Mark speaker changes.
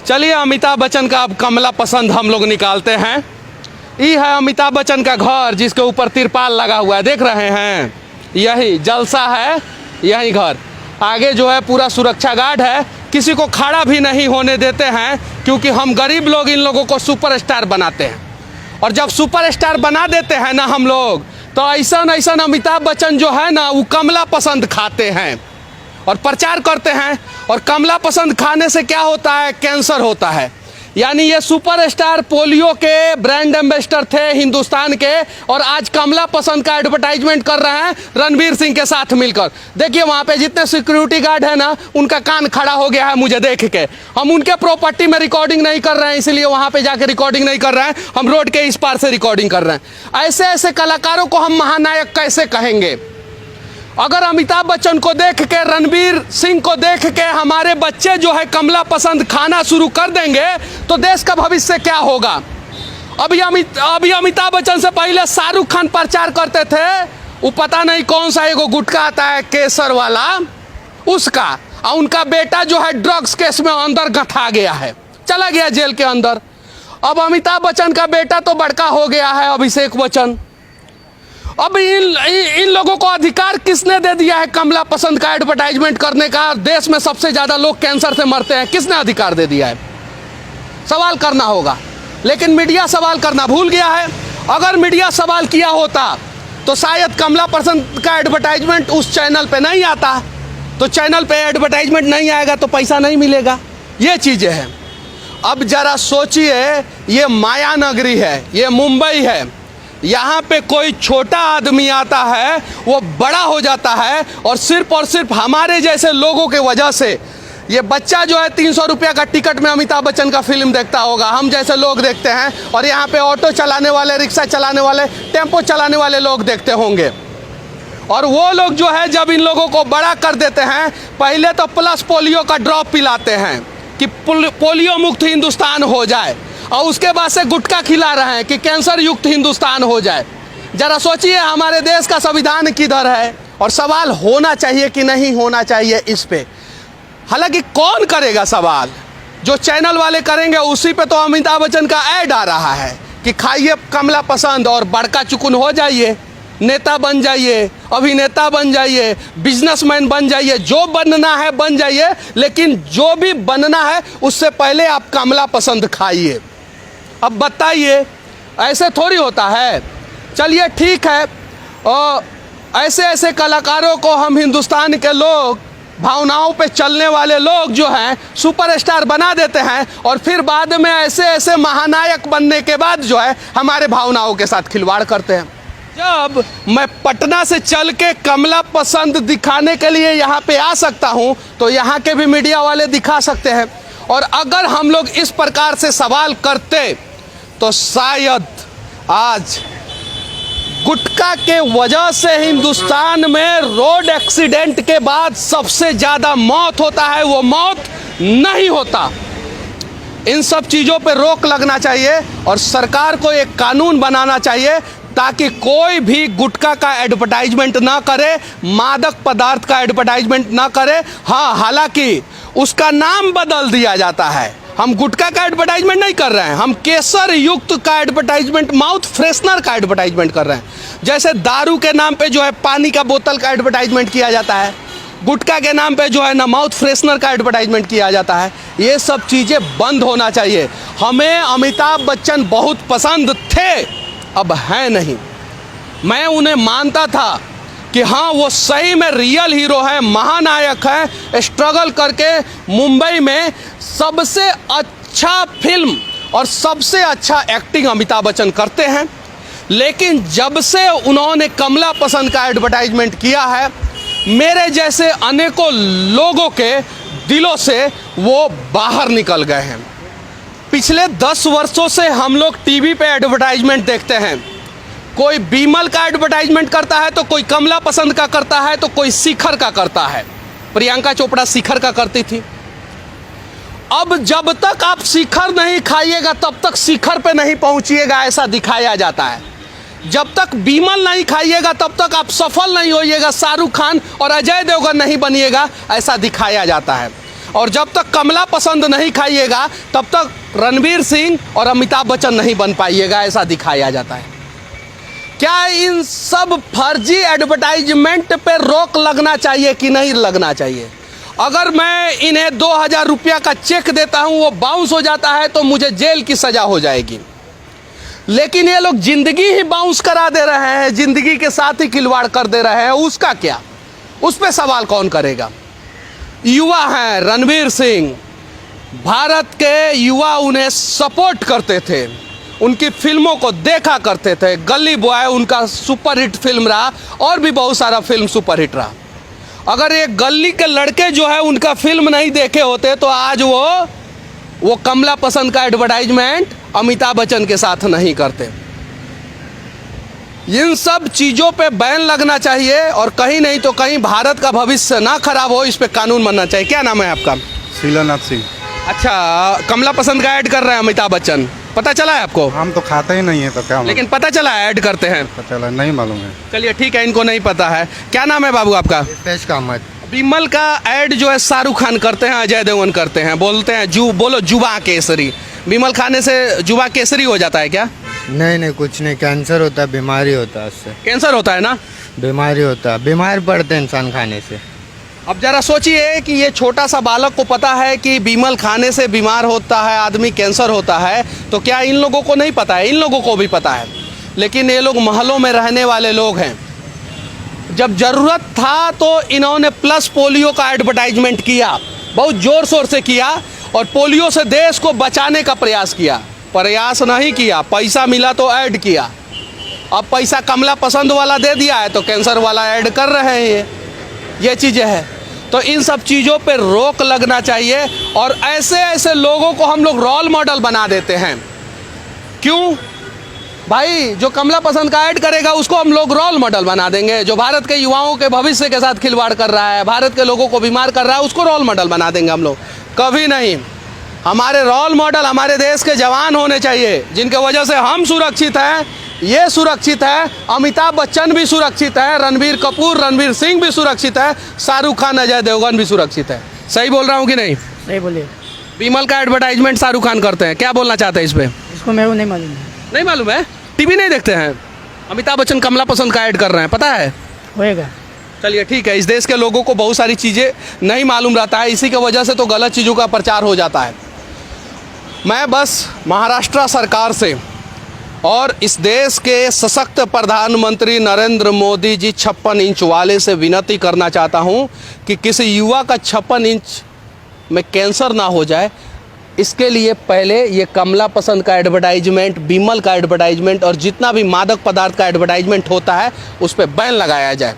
Speaker 1: चलिए अमिताभ बच्चन का अब कमला पसंद हम लोग निकालते हैं। ये है अमिताभ बच्चन का घर जिसके ऊपर तिरपाल लगा हुआ है, देख रहे हैं, यही जलसा है, यही घर। आगे जो है पूरा सुरक्षा गार्ड है, किसी को खड़ा भी नहीं होने देते हैं क्योंकि हम गरीब लोग इन लोगों को सुपरस्टार बनाते हैं। और जब सुपरस्टार बना देते हैं ना हम लोग, तो ऐसा अमिताभ बच्चन जो है ना वो कमला पसंद खाते हैं और प्रचार करते हैं। और कमला पसंद खाने से क्या होता है? कैंसर होता है। यानी ये सुपरस्टार पोलियो के ब्रांड एम्बेसडर थे हिंदुस्तान के, और आज कमला पसंद का एडवर्टाइजमेंट कर रहे हैं रणवीर सिंह के साथ मिलकर। देखिए वहाँ पे जितने सिक्योरिटी गार्ड है ना, उनका कान खड़ा हो गया है मुझे देख के। हम उनके प्रॉपर्टी में रिकॉर्डिंग नहीं कर रहे हैं, इसलिए वहाँ पे जाके रिकॉर्डिंग नहीं कर रहे हैं, हम रोड के इस पार से रिकॉर्डिंग कर रहे हैं। ऐसे ऐसे कलाकारों को हम महानायक कैसे कहेंगे? अगर अमिताभ बच्चन को देख के, रणवीर सिंह को देख के हमारे बच्चे जो है कमला पसंद खाना शुरू कर देंगे तो देश का भविष्य क्या होगा? अभी अमिताभ बच्चन से पहले शाहरुख खान प्रचार करते थे, वो पता नहीं कौन सा एगो गुटखा आता है केसर वाला, उसका, और उनका बेटा जो है ड्रग्स केस में अंदर गंथा गया है, चला गया जेल के अंदर। अब अमिताभ बच्चन का बेटा तो बड़का हो गया है, अभिषेक बच्चन। अब इन लोगों को अधिकार किसने दे दिया है कमला पसंद का एडवर्टाइजमेंट करने का? देश में सबसे ज्यादा लोग कैंसर से मरते हैं, किसने अधिकार दे दिया है? सवाल करना होगा। लेकिन मीडिया सवाल करना भूल गया है। अगर मीडिया सवाल किया होता तो शायद कमला पसंद का एडवर्टाइजमेंट उस चैनल पे नहीं आता। तो चैनल पे एडवर्टाइजमेंट नहीं आएगा तो पैसा नहीं मिलेगा। ये चीजें हैं। अब जरा सोचिए, ये माया नगरी है, ये मुंबई है, यहाँ पे कोई छोटा आदमी आता है वो बड़ा हो जाता है, और सिर्फ हमारे जैसे लोगों के वजह से। ये बच्चा जो है 300 रुपया का टिकट में अमिताभ बच्चन का फिल्म देखता होगा, हम जैसे लोग देखते हैं, और यहाँ पे ऑटो चलाने वाले, रिक्शा चलाने वाले, टेम्पो चलाने वाले लोग देखते होंगे। और वो लोग जो है जब इन लोगों को बड़ा कर देते हैं, पहले तो प्लस पोलियो का ड्रॉप पिलाते हैं कि पोलियो मुक्त हिंदुस्तान हो जाए, और उसके बाद से गुटखा खिला रहे हैं कि कैंसर युक्त हिंदुस्तान हो जाए। जरा सोचिए हमारे देश का संविधान किधर है, और सवाल होना चाहिए कि नहीं होना चाहिए इस पे। हालांकि कौन करेगा सवाल? जो चैनल वाले करेंगे उसी पे तो अमिताभ बच्चन का ऐड आ रहा है कि खाइए कमला पसंद और बड़का चुकुन हो जाइए, नेता बन जाइए, अभिनेता बन जाइए, बिजनेसमैन बन जाइए, जो बनना है बन जाइए, लेकिन जो भी बनना है उससे पहले आप कमला पसंद खाइए। अब बताइए, ऐसे थोड़ी होता है। चलिए ठीक है, और ऐसे ऐसे कलाकारों को हम हिंदुस्तान के लोग, भावनाओं पे चलने वाले लोग जो हैं, सुपरस्टार बना देते हैं, और फिर बाद में ऐसे ऐसे महानायक बनने के बाद जो है हमारे भावनाओं के साथ खिलवाड़ करते हैं। जब मैं पटना से चल के कमला पसंद दिखाने के लिए यहाँ पे आ सकता हूँ, तो यहाँ के भी मीडिया वाले दिखा सकते हैं। और अगर हम लोग इस प्रकार से सवाल करते तो शायद आज गुटखा के वजह से हिंदुस्तान में रोड एक्सीडेंट के बाद सबसे ज़्यादा मौत होता है, वो मौत नहीं होता। इन सब चीज़ों पे रोक लगना चाहिए, और सरकार को एक कानून बनाना चाहिए ताकि कोई भी गुटखा का एडवर्टाइजमेंट ना करे, मादक पदार्थ का एडवर्टाइजमेंट ना करे। हाँ, हालांकि उसका नाम बदल दिया जाता है। हम गुटखा का एडवर्टाइजमेंट नहीं कर रहे हैं, हम केसर युक्त का एडवर्टाइजमेंट, माउथ फ्रेशनर का एडवर्टाइजमेंट कर रहे हैं। जैसे दारू के नाम पे जो है पानी का बोतल का एडवर्टाइजमेंट किया जाता है, गुटखा के नाम पे जो है ना माउथ फ्रेशनर का एडवर्टाइजमेंट किया जाता है। ये सब चीज़ें बंद होना चाहिए। हमें अमिताभ बच्चन बहुत पसंद थे, अब है नहीं। मैं उन्हें मानता था कि हाँ वो सही में रियल हीरो है, महानायक है, स्ट्रगल करके मुंबई में सबसे अच्छा फिल्म और सबसे अच्छा एक्टिंग अमिताभ बच्चन करते हैं। लेकिन जब से उन्होंने कमला पसंद का एडवर्टाइजमेंट किया है, मेरे जैसे अनेकों लोगों के दिलों से वो बाहर निकल गए हैं। पिछले 10 वर्षों से हम लोग टीवी पे एडवर्टाइजमेंट देखते हैं। कोई बीमल का एडवर्टाइजमेंट करता है, तो कोई कमला पसंद का करता है, तो कोई शिखर का करता है। प्रियंका चोपड़ा शिखर का करती थी। अब जब तक आप शिखर नहीं खाइएगा तब तक शिखर पे नहीं पहुंचिएगा, ऐसा दिखाया जाता है। जब तक बीमल नहीं खाइएगा तब तक आप सफल नहीं होइएगा, शाहरुख खान और अजय देवगन नहीं बनिएगा, ऐसा दिखाया जाता है। और जब तक कमला पसंद नहीं खाइएगा तब तक रणवीर सिंह और अमिताभ बच्चन नहीं बन पाइएगा, ऐसा दिखाया जाता है। क्या इन सब फर्जी एडवर्टाइजमेंट पे रोक लगना चाहिए कि नहीं लगना चाहिए? अगर मैं इन्हें 2000 रुपया का चेक देता हूं, वो बाउंस हो जाता है तो मुझे जेल की सजा हो जाएगी। लेकिन ये लोग जिंदगी ही बाउंस करा दे रहे हैं, जिंदगी के साथ ही खिलवाड़ कर दे रहे हैं। उसका क्या? उस पर सवाल कौन करेगा? युवा हैं रणवीर सिंह, भारत के युवा उन्हें सपोर्ट करते थे, उनकी फिल्मों को देखा करते थे। गली बॉय उनका सुपरहिट फिल्म रहा और भी बहुत सारा फिल्म सुपरहिट रहा। अगर ये गली के लड़के जो है उनका फिल्म नहीं देखे होते तो आज वो कमला पसंद का एडवर्टाइजमेंट अमिताभ बच्चन के साथ नहीं करते। इन सब चीज़ों पे बैन लगना चाहिए और कहीं नहीं तो कहीं भारत का भविष्य ना खराब हो, इस पे कानून बनना चाहिए। क्या नाम है आपका?
Speaker 2: शीलानाथ सिंह।
Speaker 1: अच्छा, कमला पसंद का ऐड कर रहे हैं अमिताभ बच्चन, पता चला है आपको?
Speaker 2: हम तो खाते ही नहीं है तो क्या,
Speaker 1: लेकिन पता चला है ऐड करते हैं।
Speaker 2: पता चला नहीं मालूम है।
Speaker 1: चलिए ठीक है, इनको नहीं पता है। क्या नाम है बाबू आपका?
Speaker 2: पेश का मत।
Speaker 1: विमल का ऐड जो है शाहरुख खान करते हैं, अजय देवगन करते हैं, बोलते हैं बोलो जुबा केसरी। विमल खाने से जुबा केसरी हो जाता है क्या?
Speaker 3: नहीं, कुछ नहीं, कैंसर होता है, बीमारी होता है उससे।
Speaker 1: कैंसर होता है ना?
Speaker 3: बीमारी होता है, बीमार पड़ते हैं इंसान खाने से।
Speaker 1: अब जरा सोचिए कि ये छोटा सा बालक को पता है कि विमल खाने से बीमार होता है आदमी, कैंसर होता है, तो क्या इन लोगों को नहीं पता है? इन लोगों को भी पता है। लेकिन ये लोग महलों में रहने वाले लोग हैं। जब ज़रूरत था तो इन्होंने प्लस पोलियो का एडवर्टाइजमेंट किया, बहुत ज़ोर शोर से किया, और पोलियो से देश को बचाने का प्रयास किया। प्रयास नहीं किया, पैसा मिला तो ऐड किया। अब पैसा कमला पसंद वाला दे दिया है तो कैंसर वाला ऐड कर रहे हैं। ये चीज़ें हैं, तो इन सब चीज़ों पे रोक लगना चाहिए। और ऐसे ऐसे लोगों को हम लोग रोल मॉडल बना देते हैं। क्यों भाई? जो कमला पसंद का ऐड करेगा उसको हम लोग रोल मॉडल बना देंगे। जो भारत के युवाओं के भविष्य के साथ खिलवाड़ कर रहा है, भारत के लोगों को बीमार कर रहा है, उसको रोल मॉडल बना देंगे हम लोग? कभी नहीं। हमारे रोल मॉडल हमारे देश के जवान होने चाहिए, जिनके वजह से हम सुरक्षित हैं, ये सुरक्षित है, अमिताभ बच्चन भी सुरक्षित है, रणबीर कपूर रणवीर सिंह भी सुरक्षित है, शाहरुख खान अजय देवगन भी सुरक्षित है। सही बोल रहा हूँ कि नहीं?
Speaker 4: सही बोलिए।
Speaker 1: विमल का एडवर्टाइजमेंट शाहरुख खान करते हैं, क्या बोलना चाहते हैं इस पे?
Speaker 4: इसको मेरे को नहीं मालूम है।
Speaker 1: नहीं मालूम है? टीवी नहीं देखते हैं? अमिताभ बच्चन कमला पसंद का ऐड कर रहे हैं, पता है?
Speaker 4: होएगा।
Speaker 1: चलिए ठीक है। इस देश के लोगों को बहुत सारी चीज़ें नहीं मालूम रहता है, इसी की वजह से तो गलत चीज़ों का प्रचार हो जाता है। मैं बस महाराष्ट्र सरकार से और इस देश के सशक्त प्रधानमंत्री नरेंद्र मोदी जी 56 इंच वाले से विनती करना चाहता हूं कि किसी युवा का 56 इंच में कैंसर ना हो जाए, इसके लिए पहले ये कमला पसंद का एडवर्टाइजमेंट, विमल का एडवर्टाइजमेंट और जितना भी मादक पदार्थ का एडवर्टाइजमेंट होता है उस पर बैन लगाया जाए।